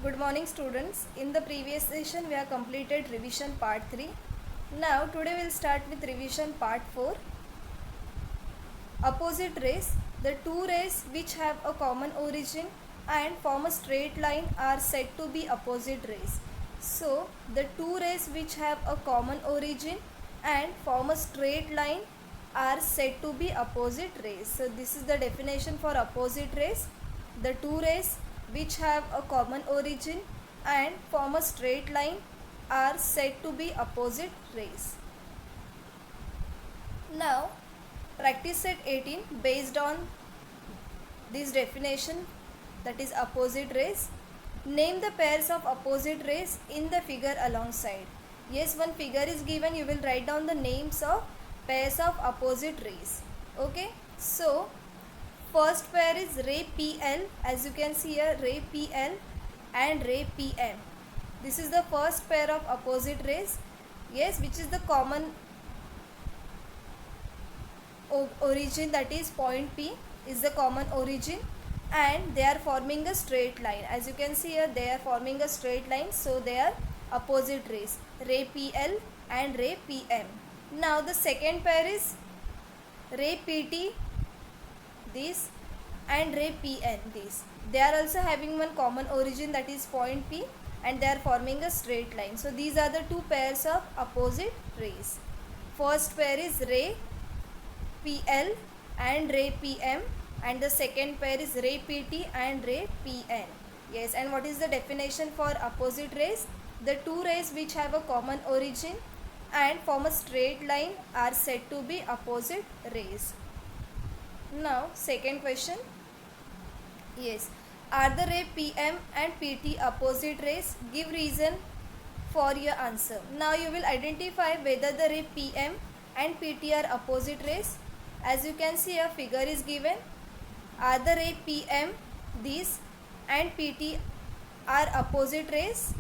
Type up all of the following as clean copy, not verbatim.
Good morning students. In the previous session we have completed revision part 3. Now today we will start with revision part 4. Opposite rays. The two rays which have a common origin and form a straight line are said to be opposite rays. So the two rays which have a common origin and form a straight line are said to be opposite rays. So this is the definition for opposite rays. The two rays which have a common origin and form a straight line are said to be opposite rays. Now practice set 18 based on this definition, that is opposite rays. Name the pairs of opposite rays in the figure alongside. Yes, one figure is given, you will write down the names of pairs of opposite rays. Okay, so first pair is ray PL, as you can see here, ray PL and ray PM. This is the first pair of opposite rays. Yes, which is the common origin, that is point P is the common origin, and they are forming a straight line. As you can see here, they are forming a straight line, so they are opposite rays, ray PL and ray PM. Now the second pair is ray PT, this, and ray PN, this. They are also having one common origin, that is point P, and they are forming a straight line. So these are the two pairs of opposite rays. First pair is ray PL and ray PM, and the second pair is ray PT and ray PN. Yes, and what is the definition for opposite rays? The two rays which have a common origin and form a straight line are said to be opposite rays. Now second question. Yes, are the ray PM and PT opposite rays? Give reason for your answer. Now you will identify whether the ray PM and PT are opposite rays. As you can see, a figure is given. Are the ray PM, these, and PT are opposite rays?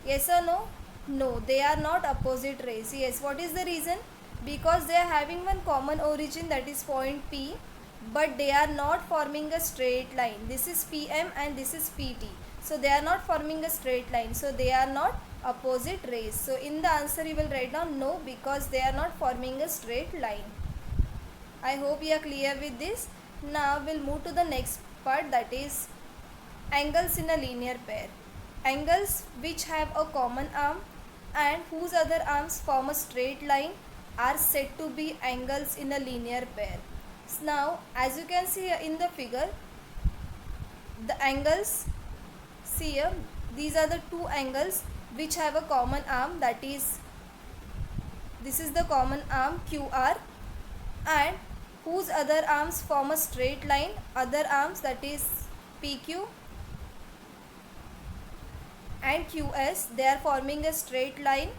Yes or no? No, they are not opposite rays. Yes, what is the reason? Because they are having one common origin, that is point P, but they are not forming a straight line. This is PM and this is PT. So they are not forming a straight line. So they are not opposite rays. So in the answer you will write down no, because they are not forming a straight line. I hope you are clear with this. Now we'll move to the next part, that is angles in a linear pair. Angles which have a common arm and whose other arms form a straight line are said to be angles in a linear pair. Now as you can see in the figure, the angles, see here, these are the two angles which have a common arm, that is, this is the common arm QR, and whose other arms form a straight line, other arms, that is PQ and QS, they are forming a straight line,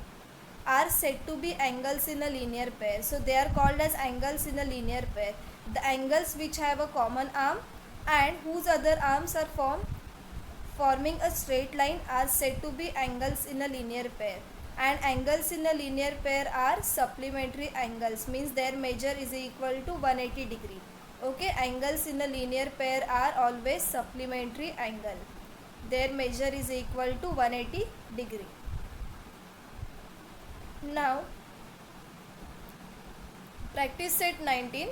are said to be angles in a linear pair. So they are called as angles in a linear pair. The angles which have a common arm and whose other arms are forming a straight line are said to be angles in a linear pair. And angles in a linear pair are supplementary angles, means their measure is equal to 180 degree. Okay, angles in a linear pair are always supplementary angle. Their measure is equal to 180 degree. Now practice set 19.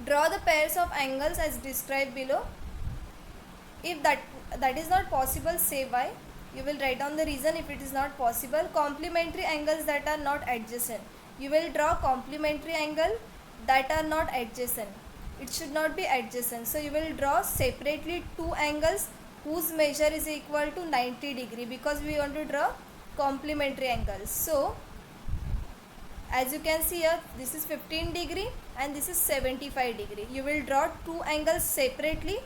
Draw the pairs of angles as described below. If that is not possible, say why. You will write down the reason if it is not possible. Complementary angles that are not adjacent. You will draw complementary angle that are not adjacent. It should not be adjacent. So you will draw separately two angles whose measure is equal to 90 degree, because we want to draw complementary angles. So as you can see here, this is 15 degree and this is 75 degree. You will draw two angles separately,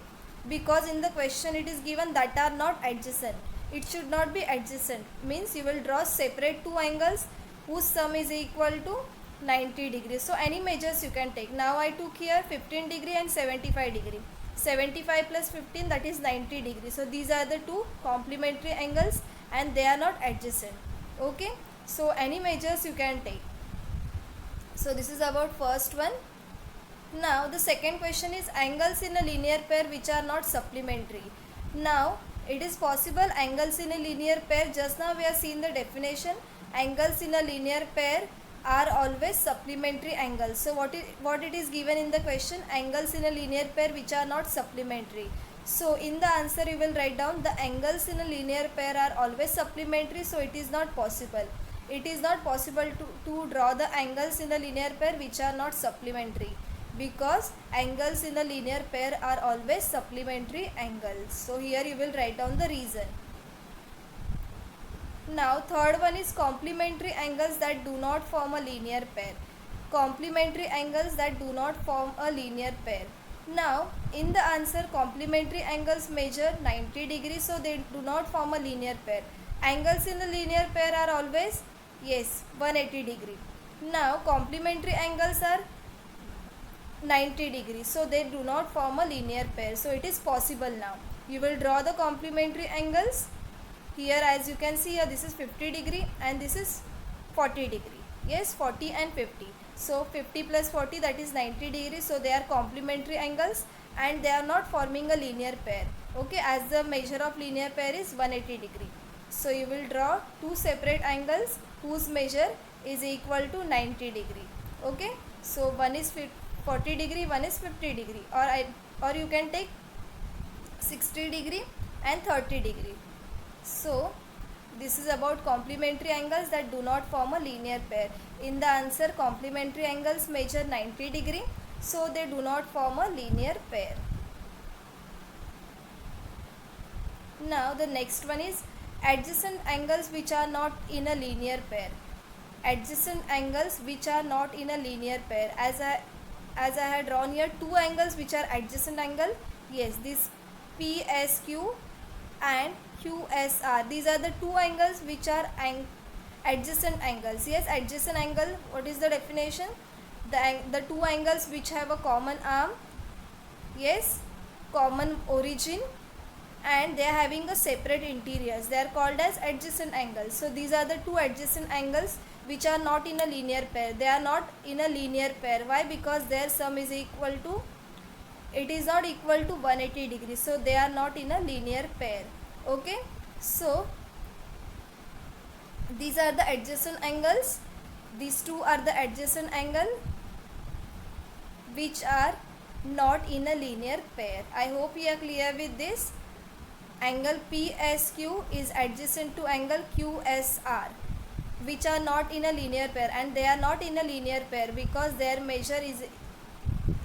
because in the question it is given that are not adjacent. It should not be adjacent, means you will draw separate two angles whose sum is equal to 90 degrees. So any measures you can take. Now I took here 15 degree and 75 degree. 75 plus 15, that is 90 degrees. So these are the two complementary angles and they are not adjacent. Okay, so any measures you can take. So this is about first one. Now the second question is angles in a linear pair which are not supplementary. Now It is possible angles in a linear pair. Just now we have seen the definition. Angles in a linear pair are always supplementary angles. So what it is given in the question? Angles in a linear pair which are not supplementary. So in the answer you will write down the angles in a linear pair are always supplementary, so it is not possible. It is not possible to draw the angles in a linear pair which are not supplementary, because angles in a linear pair are always supplementary angles. So here you will write down the reason. Now third one is complementary angles that do not form a linear pair. Complementary angles that do not form a linear pair. Now in the answer, complementary angles measure 90 degrees, so they do not form a linear pair. Angles in a linear pair are always, yes, 180 degree. Now complementary angles are 90 degrees, so they do not form a linear pair. So it is possible now. You will draw the complementary angles. Here as you can see here, this is 50 degree and this is 40 degree. Yes, 40 and 50. So 50 plus 40, that is 90 degrees. So they are complementary angles and they are not forming a linear pair. Okay, as the measure of linear pair is 180 degree. So you will draw two separate angles whose measure is equal to 90 degree. Okay, so one is 40 degree, one is 50 degree, or you can take 60 degree and 30 degree. So this is about complementary angles that do not form a linear pair. In the answer, complementary angles measure 90 degree, so they do not form a linear pair. Now the next one is adjacent angles which are not in a linear pair. Adjacent angles which are not in a linear pair. As I had drawn here two angles which are adjacent angle. Yes, this PSQ and QSR. These are the two angles which are adjacent angles. Yes, adjacent angle, what is the definition? The two angles which have a common arm, yes, common origin, and they are having a separate interiors. They are called as adjacent angles. So these are the two adjacent angles which are not in a linear pair. They are not in a linear pair. Why? Because their sum is equal to, it is not equal to 180 degrees. So they are not in a linear pair. Okay, so these are the adjacent angles. These two are the adjacent angle which are not in a linear pair. I hope you are clear with this. Angle PSQ is adjacent to angle QSR, which are not in a linear pair, and they are not in a linear pair because their measure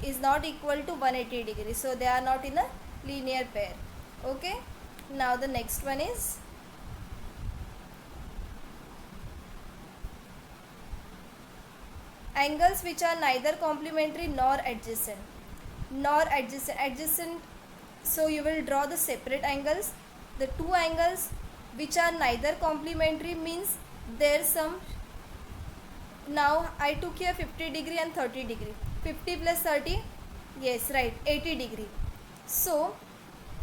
is not equal to 180 degrees. So they are not in a linear pair. Okay, now the next one is angles which are neither complementary nor adjacent. Adjacent, so you will draw the separate angles. The two angles which are neither complementary means their sum. Now I took here 50 degree and 30 degree. 50 plus 30, yes, right, 80 degree. So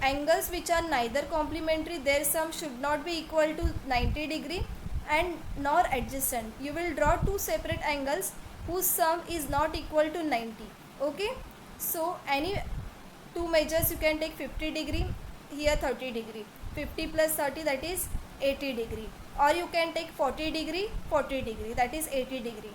angles which are neither complementary, their sum should not be equal to 90 degree and nor adjacent. You will draw two separate angles whose sum is not equal to 90. Okay, so any two measures you can take 50 degree, here 30 degree. 50 plus 30, that is 80 degree, or you can take 40 degree, 40 degree, that is 80 degree.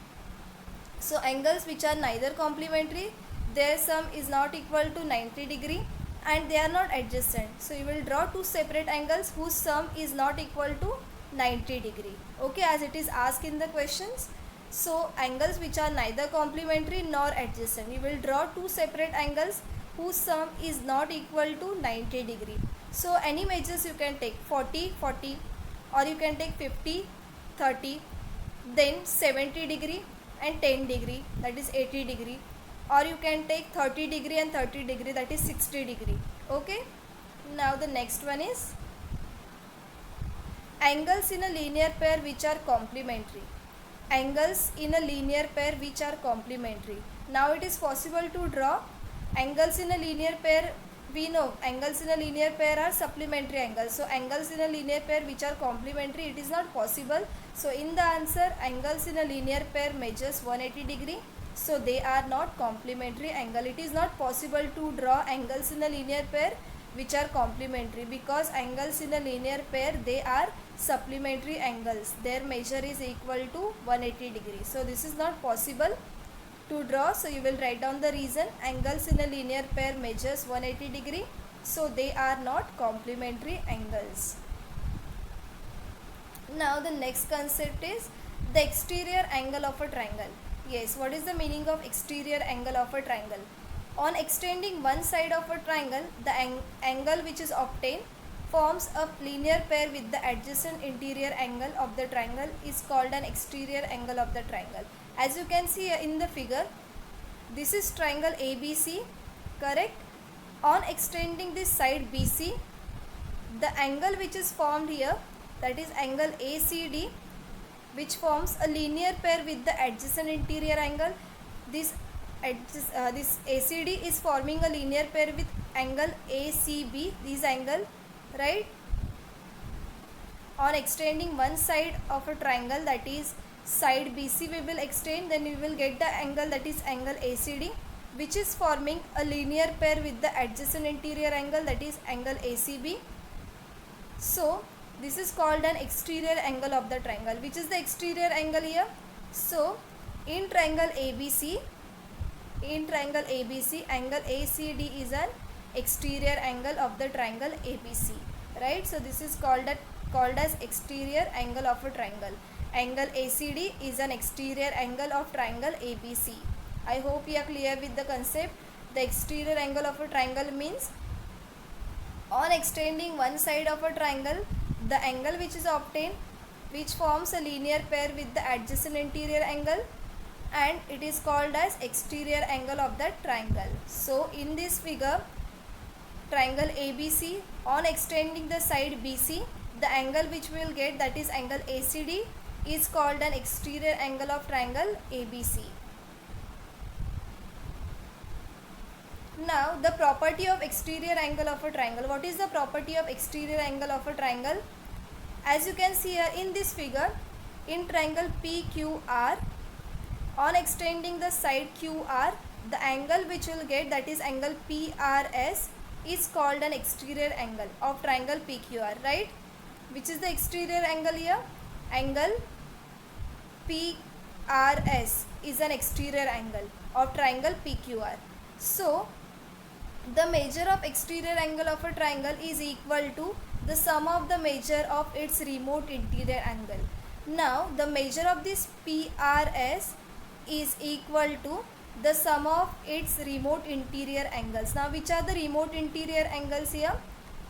So angles which are neither complementary, their sum is not equal to 90 degree and they are not adjacent. So you will draw two separate angles whose sum is not equal to 90 degree. Okay, as it is asked in the questions. So angles which are neither complementary nor adjacent, you will draw two separate angles whose sum is not equal to 90 degree. So any measures you can take, 40, 40, or you can take 50, 30, then 70 degree and 10 degree, that is 80 degree, or you can take 30 degree and 30 degree, that is 60 degree. Okay, now the next one is angles in a linear pair which are complementary. Angles in a linear pair which are complementary. Now it is possible to draw angles in a linear pair. We know angles in a linear pair are supplementary angles. So angles in a linear pair which are complementary, it is not possible. So in the answer, angles in a linear pair measures 180 degree. So they are not complementary angle. It is not possible to draw angles in a linear pair which are complementary, because angles in a linear pair, they are supplementary angles. Their measure is equal to 180 degrees. So this is not possible to draw. So you will write down the reason. Angles in a linear pair measures 180 degree. So they are not complementary angles. Now the next concept is the exterior angle of a triangle. Yes, what is the meaning of exterior angle of a triangle? On extending one side of a triangle, the angle which is obtained forms a linear pair with the adjacent interior angle of the triangle is called an exterior angle of the triangle. As you can see in the figure, this is triangle ABC, correct? On extending this side BC, the angle which is formed here, that is angle ACD, which forms a linear pair with the adjacent interior angle. This ACD is forming a linear pair with angle ACB, this angle, right? On extending one side of a triangle, that is side BC, we will extend, then we will get the angle, that is angle ACD, which is forming a linear pair with the adjacent interior angle, that is angle ACB. So this is called an exterior angle of the triangle. Which is the exterior angle here? So in triangle ABC, angle ACD is an exterior angle of the triangle ABC, right? So this is called as exterior angle of a triangle. Angle ACD is an exterior angle of triangle ABC. I hope you are clear with the concept. The exterior angle of a triangle means on extending one side of a triangle, the angle which is obtained, which forms a linear pair with the adjacent interior angle, and it is called as exterior angle of that triangle. So in this figure, triangle ABC, on extending the side BC, the angle which we will get, that is angle ACD, is called an exterior angle of triangle ABC. Now the property of exterior angle of a triangle. What is the property of exterior angle of a triangle? As you can see here in this figure, in triangle PQR, on extending the side QR, the angle which you will get, that is angle PRS, is called an exterior angle of triangle PQR, right? Which is the exterior angle here? Angle PRS is an exterior angle of triangle PQR. So the measure of exterior angle of a triangle is equal to the sum of the measure of its remote interior angle. Now the measure of this PRS is equal to the sum of its remote interior angles. Now which are the remote interior angles here?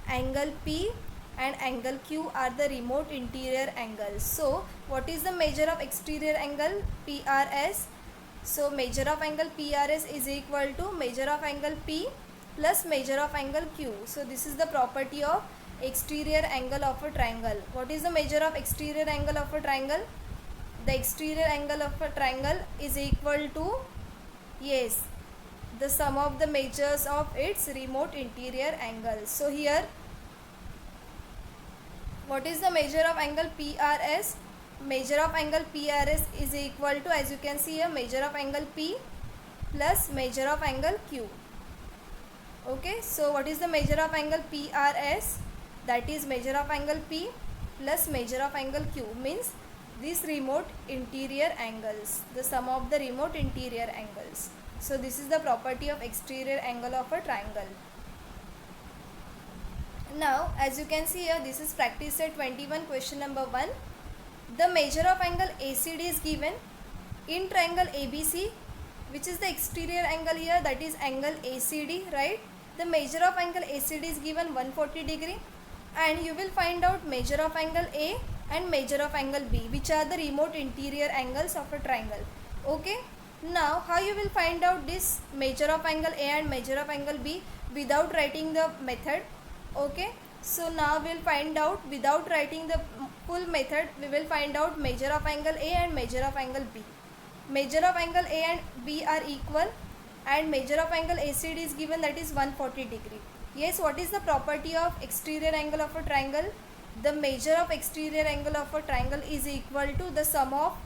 Angle P and angle Q are the remote interior angles. So what is the measure of exterior angle? PRS. So measure of angle PRS is equal to measure of angle P plus measure of angle Q. So this is the property of exterior angle of a triangle. What is the measure of exterior angle of a triangle? The exterior angle of a triangle is equal to, yes, the sum of the measures of its remote interior angles. So here, what is the measure of angle PRS? Measure of angle PRS is equal to, as you can see here, measure of angle P plus measure of angle Q. Okay, so what is the measure of angle PRS? That is measure of angle P plus measure of angle Q, means these remote interior angles, the sum of the remote interior angles. So this is the property of exterior angle of a triangle. Now as you can see here, this is practice set 21, question number 1. The measure of angle ACD is given in triangle ABC, which is the exterior angle here, that is angle ACD, right? The measure of angle ACD is given 140 degree, and you will find out measure of angle A and measure of angle B, which are the remote interior angles of a triangle. Okay, now how you will find out this measure of angle A and measure of angle B without writing the method? Okay, so now we will find out, without writing the full method, we will find out measure of angle A and measure of angle B. Measure of angle A and B are equal, and measure of angle ACD is given, that is 140 degree. Yes, what is the property of exterior angle of a triangle? The measure of exterior angle of a triangle is equal to the sum of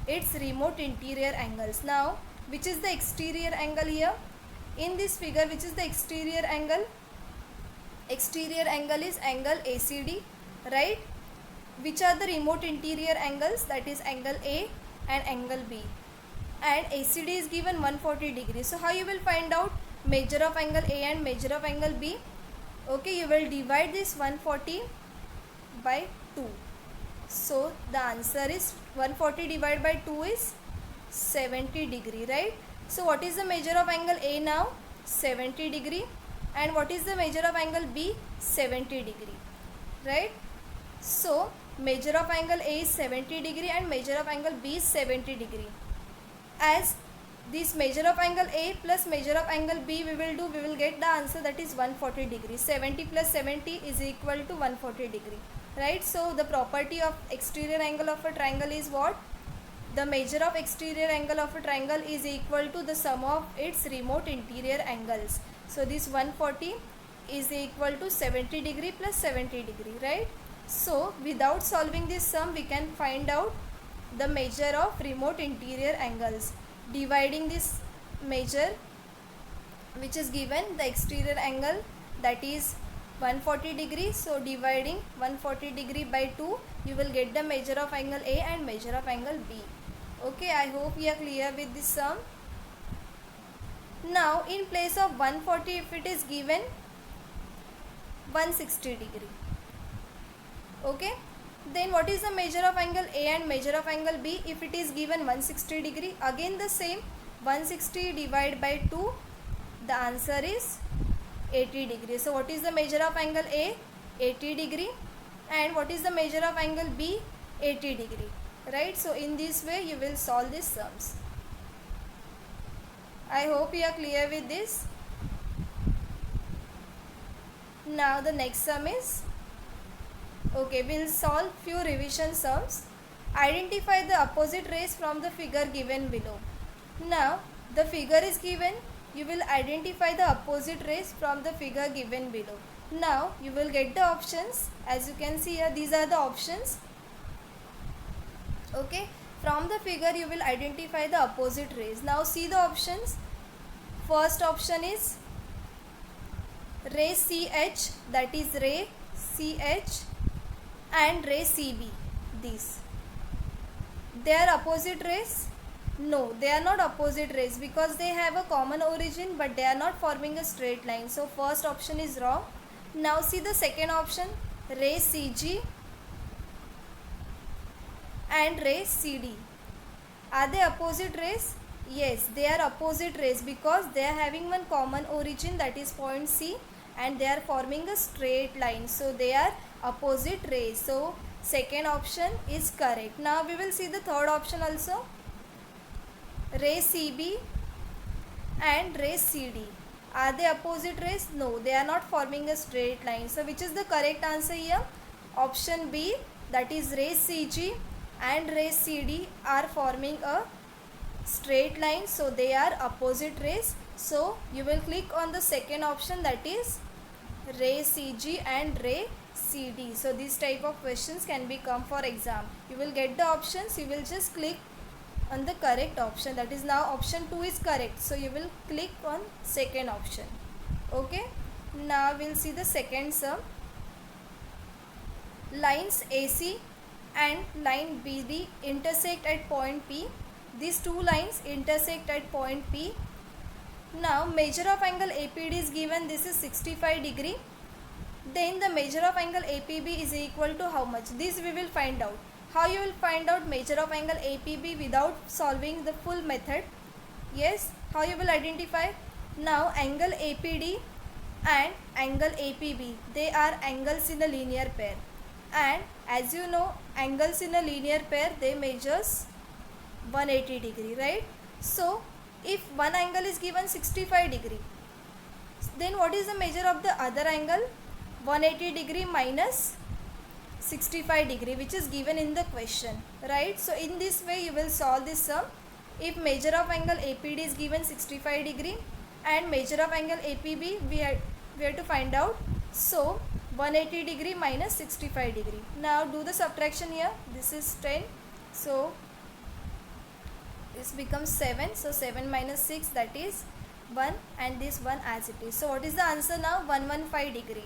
its remote interior angles. Now which is the exterior angle here? In this figure, which is the exterior angle? exterior angle is angle ACD, right? Which are the remote interior angles? That is angle A and angle B. And ACD is given 140 degrees. So how you will find out measure of angle A and measure of angle B? Okay, you will divide this 140 by 2. So the answer is 140 divided by 2 is 70 degree, right? So what is the measure of angle A now? 70 degree. And what is the measure of angle B? 70 degree, right? So measure of angle A is 70 degree and measure of angle B is 70 degree. As this measure of angle A plus measure of angle B we will get the answer, that is 140 degree. 70 plus 70 is equal to 140 degree, right? So the property of exterior angle of a triangle is what? The measure of exterior angle of a triangle is equal to the sum of its remote interior angles. So this 140 is equal to 70 degree plus 70 degree, right? So without solving this sum we can find out the measure of remote interior angles. Dividing this measure which is given, the exterior angle, that is 140 degree. So dividing 140 degree by 2 you will get the measure of angle A and measure of angle B. Okay, I hope you are clear with this sum. Now in place of 140 if it is given 160 degree, okay, then what is the measure of angle A and measure of angle B? If it is given 160 degree, again the same, 160 divided by 2, the answer is 80 degree. So what is the measure of angle A? 80 degree. And what is the measure of angle B? 80 degree, right? So in this way you will solve these sums. I hope you are clear with this. Now the next sum is, okay, we will solve few revision sums. Identify the opposite rays from the figure given below. Now the figure is given, you will identify the opposite rays from the figure given below. Now you will get the options. As you can see here, these are the options. Okay, from the figure you will identify the opposite rays. Now see the options. First option is ray CH, that is ray CH, and ray CB. These, they are opposite rays? No, they are not opposite rays because they have a common origin but they are not forming a straight line. So first option is wrong. Now see the second option, ray CG and ray CD. Are they opposite rays? Yes, they are opposite rays because they are having one common origin, that is point C, and they are forming a straight line. So they are opposite rays. So second option is correct. Now we will see the third option also, ray CB and ray CD. Are they opposite rays? No, they are not forming a straight line. So which is the correct answer here? Option B, that is ray CG and ray CD are forming a straight line, so they are opposite rays. So you will click on the second option, that is ray CG and ray CD. So this type of questions can be come for exam. You will get the options, you will just click on the correct option, that is now option 2 is correct. So you will click on second option. Okay, now we will see the second sum. Lines AC and line BD intersect at point P. These two lines intersect at point P. Now measure of angle APD is given, this is 65 degree. Then the measure of angle APB is equal to how much? This we will find out. How you will find out measure of angle APB without solving the full method? Yes, how you will identify? Now angle APD and angle APB, they are angles in a linear pair. And as you know, angles in a linear pair, they measures 180 degree, right? So if one angle is given 65 degree, then what is the measure of the other angle? 180 degree minus 65 degree, which is given in the question, right? So in this way you will solve this sum. If measure of angle APD is given 65 degree and measure of angle APB we have to find out. So 180 degree minus 65 degree. Now do the subtraction here. This is 10. So this becomes 7. So 7 minus 6, that is 1, and this 1 as it is. So what is the answer now? 115 degree.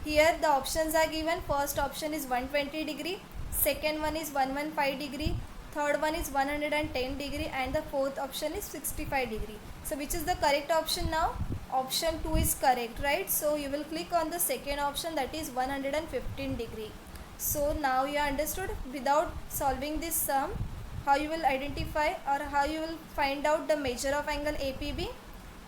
Here the options are given. First option is 120 degree, second one is 115 degree, third one is 110 degree, and the fourth option is 65 degree. So which is the correct option now? Option 2 is correct, right? So you will click on the second option, that is 115 degree. So now you understood without solving this sum how you will identify or how you will find out the measure of angle APB.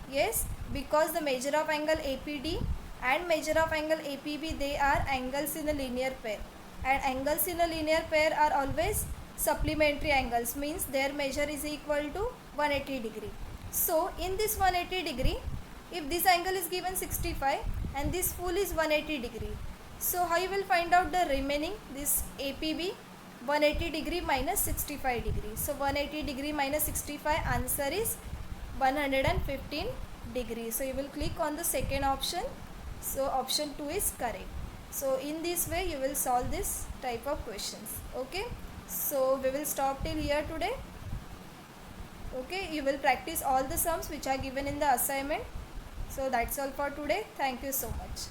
Yes, because the measure of angle APD and measure of angle APB, they are angles in a linear pair, and angles in a linear pair are always supplementary angles, means their measure is equal to 180 degree. So in this 180 degree, if this angle is given 65 and this full is 180 degree, so how you will find out the remaining, this APB? 180 degree minus 65 degree. So 180 degree minus 65, answer is 115 degree. So you will click on the second option. So option 2 is correct. So in this way you will solve this type of questions. Okay, so we will stop till here today. Okay, you will practice all the sums which are given in the assignment. So that's all for today. Thank you so much.